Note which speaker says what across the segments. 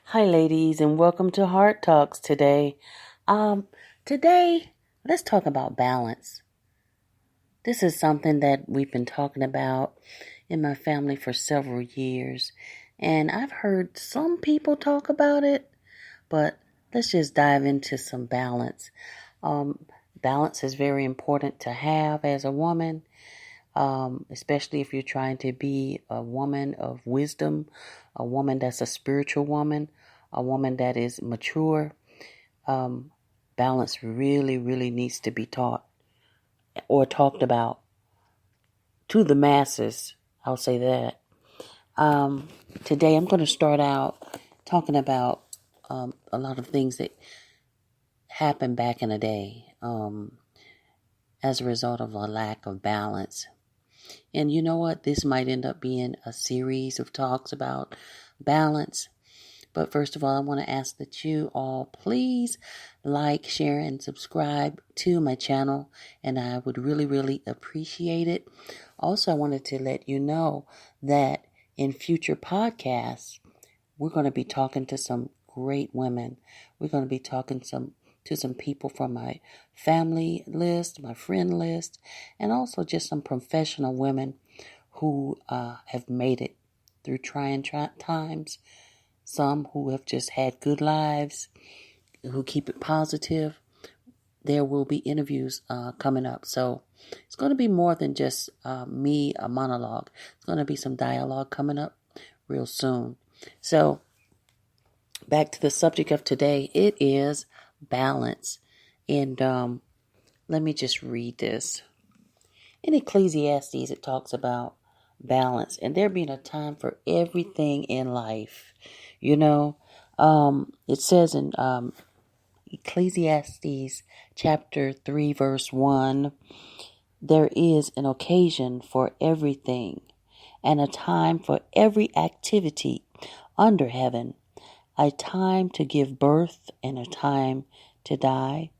Speaker 1: Hi, ladies, and welcome to Heart Talks today. Um, Today, let's talk about balance. This is something that we've been talking about in my family for several years, and I've heard some people talk about it, but let's just dive into some balance. Um, Balance is very important to have as a woman, especially if you're trying to be a woman of wisdom, a woman that's a spiritual woman, a woman that is mature. um, Balance really, really needs to be taught or talked about to the masses. I'll say that. Um, Today, I'm going to start out talking about a lot of things that happened back in the day as a result of a lack of balance. And you know what? This might end up being a series of talks about balance. But first of all, I want to ask that you all please like, share, and subscribe to my channel, and I would really, really appreciate it. Also, I wanted to let you know that in future podcasts, we're going to be talking to some great women. We're going to be talking to some people from my family list, my friend list, and also just some professional women who have made it through trying times. Some who have just had good lives, who keep it positive. There will be interviews coming up. So it's going to be more than just me, a monologue. It's going to be some dialogue coming up real soon. So back to the subject of today. It is balance. And let me just read this. In Ecclesiastes, it talks about balance and there being a time for everything in life. You know, it says in Ecclesiastes chapter 3, verse 1, there is an occasion for everything and a time for every activity under heaven, a time to give birth and a time to die,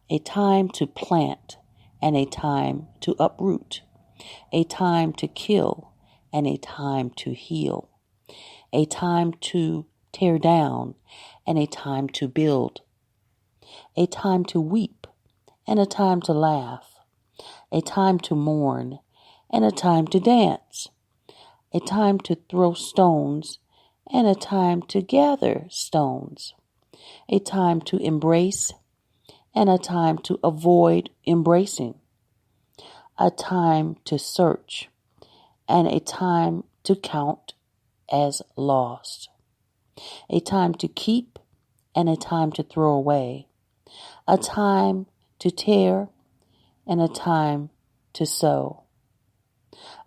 Speaker 1: a time to plant and a time to uproot, a time to kill and a time to heal, a time to tear down and a time to build, a time to weep and a time to laugh, a time to mourn and a time to dance, a time to throw stones and a time to gather stones, a time to embrace and a time to avoid embracing, a time to search and a time to count as lost, a time to keep and a time to throw away, a time to tear and a time to sow,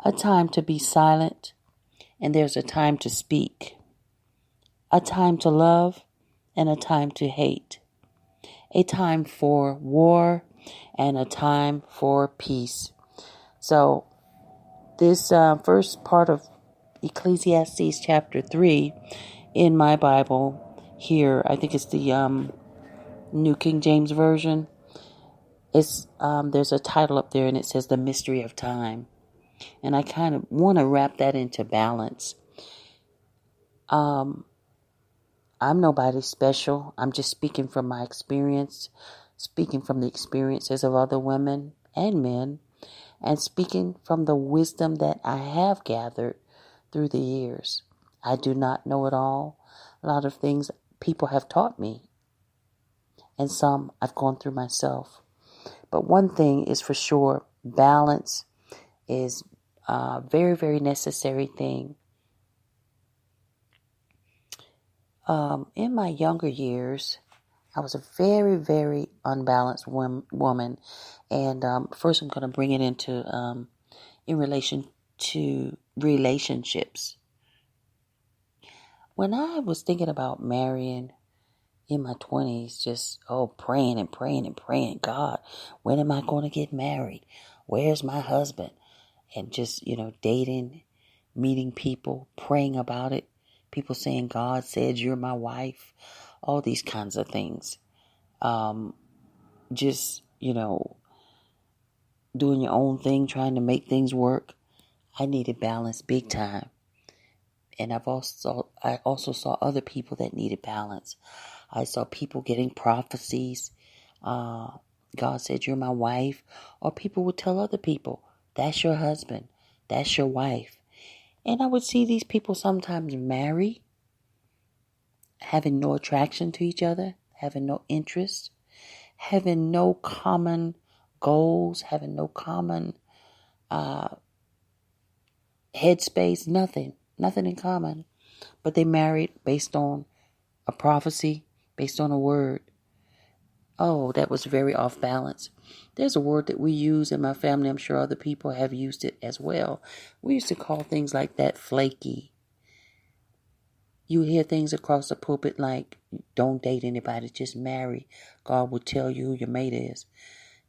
Speaker 1: a time to be silent and there's a time to speak, a time to love and a time to hate, a time for war and a time for peace. So this first part of Ecclesiastes chapter 3 in my Bible here, I think it's the New King James Version. It's there's a title up there and it says The Mystery of Time. And I kind of want to wrap that into balance. I'm nobody special. I'm just speaking from my experience, speaking from the experiences of other women and men, and speaking from the wisdom that I have gathered through the years. I do not know it all. A lot of things people have taught me, and some I've gone through myself. But one thing is for sure, balance is a very, very necessary thing. In my younger years, I was a very, very unbalanced woman. And first I'm going to bring it into in relation to relationships. When I was thinking about marrying in my 20s, just, praying and praying and praying, God, when am I going to get married? Where's my husband? And just, dating, meeting people, praying about it, people saying, God said you're my wife, all these kinds of things. Just, doing your own thing, trying to make things work. I needed balance big time. And I also saw other people that needed balance. I saw people getting prophecies. God said, "You're my wife," or people would tell other people, "That's your husband, that's your wife." And I would see these people sometimes marry, having no attraction to each other, having no interest, having no common goals, having no common headspace, nothing in common. But they married based on a prophecy, based on a word. Oh, that was very off balance. There's a word that we use in my family. I'm sure other people have used it as well. We used to call things like that flaky. You hear things across the pulpit like, don't date anybody, just marry. God will tell you who your mate is.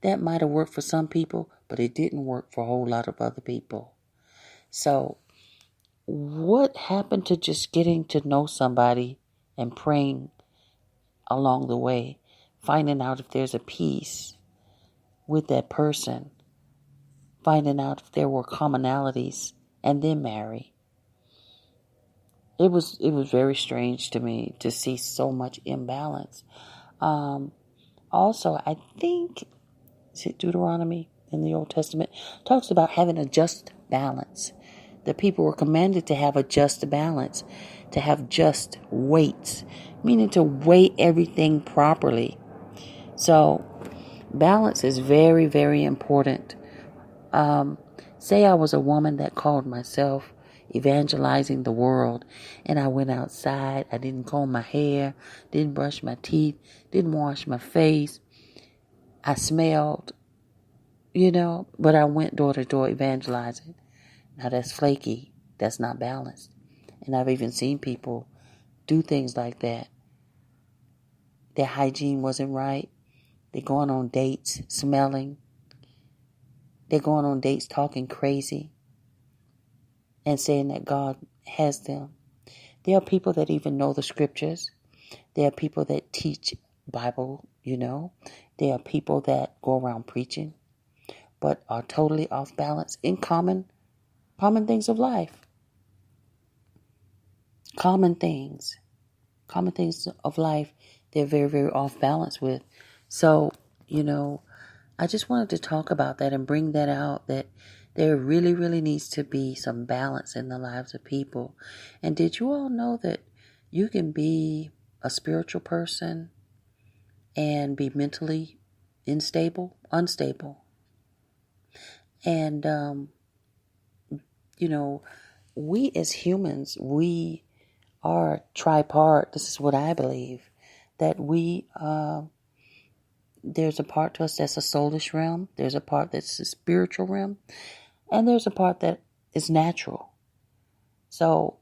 Speaker 1: That might have worked for some people, but it didn't work for a whole lot of other people. So, what happened to just getting to know somebody and praying along the way, finding out if there's a peace with that person, finding out if there were commonalities, and then marry? It was very strange to me to see so much imbalance. Also, I think Deuteronomy in the Old Testament talks about having a just balance. The people were commanded to have a just balance, to have just weights, meaning to weigh everything properly. So, balance is very, very important. Say I was a woman that called myself evangelizing the world, and I went outside. I didn't comb my hair, didn't brush my teeth, didn't wash my face. I smelled, but I went door to door evangelizing. Now that's flaky. That's not balanced. And I've even seen people do things like that. Their hygiene wasn't right. They're going on dates smelling. They're going on dates talking crazy and saying that God has them. There are people that even know the scriptures. There are people that teach Bible, There are people that go around preaching, but are totally off balance in common things of life. Common things of life, they're very, very off balance with. So, I just wanted to talk about that and bring that out, that there really, really needs to be some balance in the lives of people. And did you all know that you can be a spiritual person and be mentally unstable? And, we as humans, we are tripart. This is what I believe, that there's a part to us that's a soulish realm, there's a part that's a spiritual realm, and there's a part that is natural. So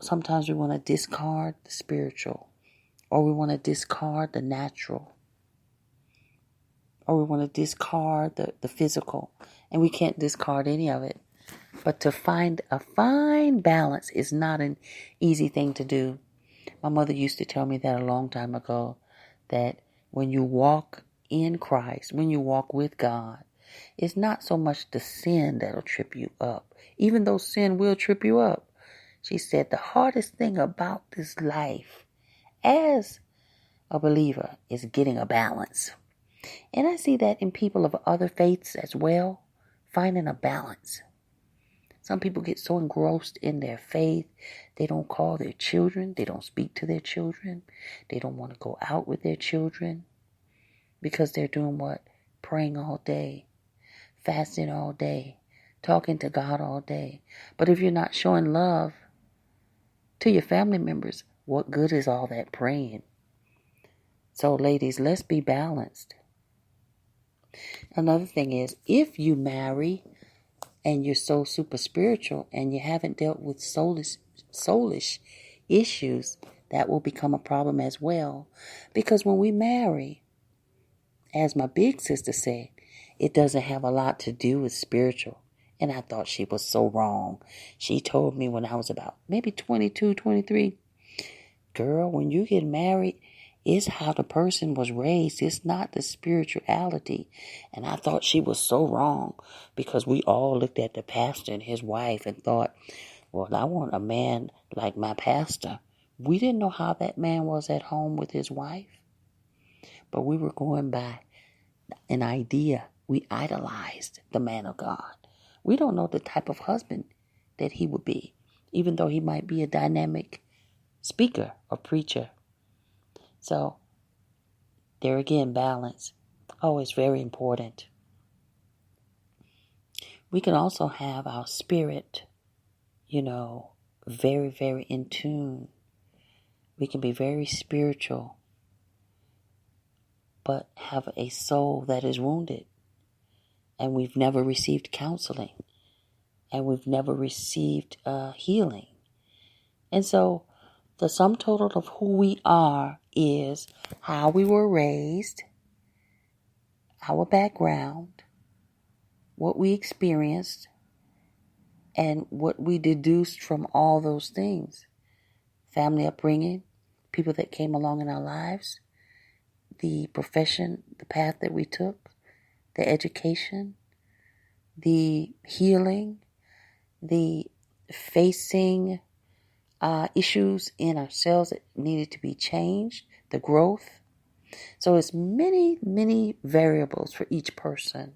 Speaker 1: sometimes we want to discard the spiritual, or we want to discard the natural, or we want to discard the physical, and we can't discard any of it. But to find a fine balance is not an easy thing to do. My mother used to tell me that a long time ago, that when you walk in Christ, when you walk with God, it's not so much the sin that'll trip you up, even though sin will trip you up. She said the hardest thing about this life as a believer is getting a balance. And I see that in people of other faiths as well, finding a balance. Some people get so engrossed in their faith, they don't call their children, they don't speak to their children, they don't want to go out with their children, because they're doing what? Praying all day, fasting all day, talking to God all day. But if you're not showing love to your family members, what good is all that praying? So ladies, let's be balanced. Another thing is, if you marry and you're so super spiritual and you haven't dealt with soulish issues, that will become a problem as well. Because when we marry, as my big sister said, it doesn't have a lot to do with spiritual. And I thought she was so wrong. She told me when I was about maybe 22, 23, girl, when you get married, it's how the person was raised. It's not the spirituality. And I thought she was so wrong, because we all looked at the pastor and his wife and thought, Well, I want a man like my pastor. We didn't know how that man was at home with his wife, but we were going by an idea. We idolized the man of God. We don't know the type of husband that he would be, even though he might be a dynamic speaker or preacher. So, there again, balance. Oh, it's very important. We can also have our spirit, very, very in tune. We can be very spiritual, but have a soul that is wounded. And we've never received counseling. And we've never received healing. And so the sum total of who we are is how we were raised, our background, what we experienced, and what we deduced from all those things. Family upbringing, people that came along in our lives, the profession, the path that we took, the education, the healing, the facing issues in ourselves that needed to be changed, the growth. So it's many, many variables for each person.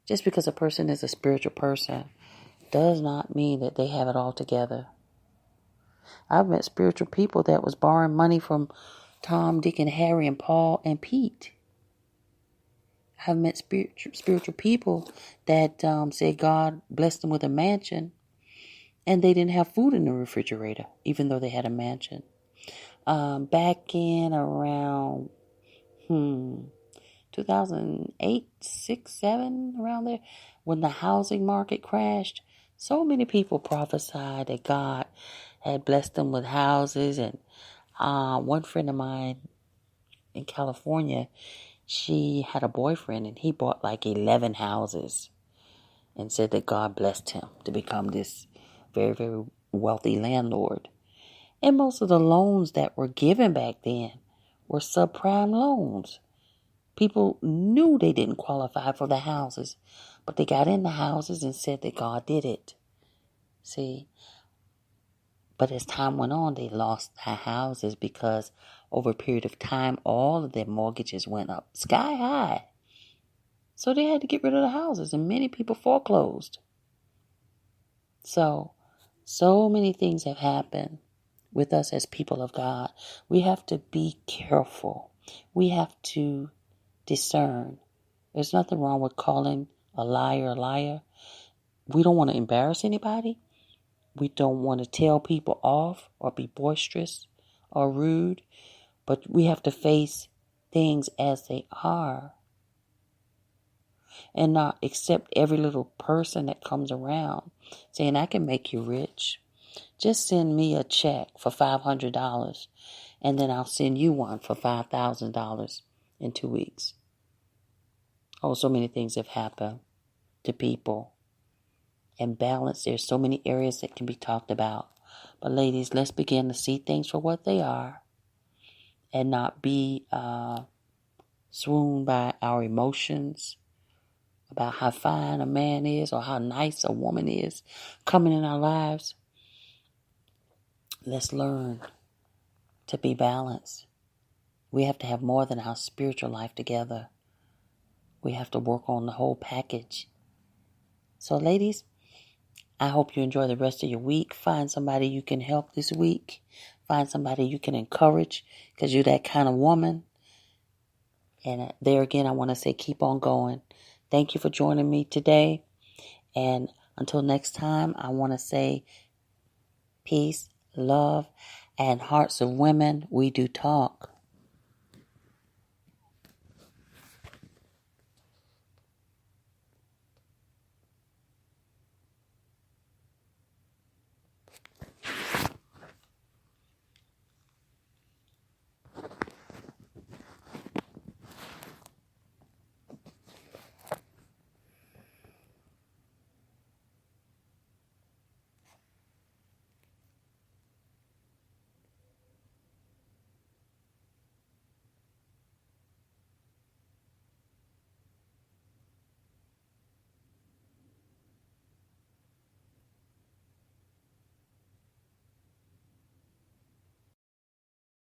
Speaker 1: Just because a person is a spiritual person does not mean that they have it all together. I've met spiritual people that was borrowing money from Tom, Dick, and Harry, and Paul, and Pete. I've met spiritual people that said God blessed them with a mansion, and they didn't have food in the refrigerator, even though they had a mansion. Back in around 2008, 6, 7, around there, when the housing market crashed, so many people prophesied that God had blessed them with houses. And one friend of mine in California, she had a boyfriend, and he bought like 11 houses and said that God blessed him to become this very, very wealthy landlord. And most of the loans that were given back then were subprime loans. People knew they didn't qualify for the houses, but they got in the houses and said that God did it. See? But as time went on, they lost their houses because over a period of time, all of their mortgages went up sky high. So they had to get rid of the houses, and many people foreclosed. So many things have happened with us as people of God. We have to be careful. We have to discern. There's nothing wrong with calling a liar a liar. We don't want to embarrass anybody. We don't want to tell people off or be boisterous or rude. But we have to face things as they are and not accept every little person that comes around saying, I can make you rich. Just send me a check for $500 and then I'll send you one for $5,000 in 2 weeks. Oh, so many things have happened to people. And balance, there's so many areas that can be talked about. But ladies, let's begin to see things for what they are and not be swooned by our emotions about how fine a man is or how nice a woman is coming in our lives. Let's learn to be balanced. We have to have more than our spiritual life together. We have to work on the whole package. So ladies, I hope you enjoy the rest of your week. Find somebody you can help this week. Find somebody you can encourage because you're that kind of woman. And there again, I want to say keep on going. Thank you for joining me today. And until next time, I want to say peace, love, and hearts of women, we do talk.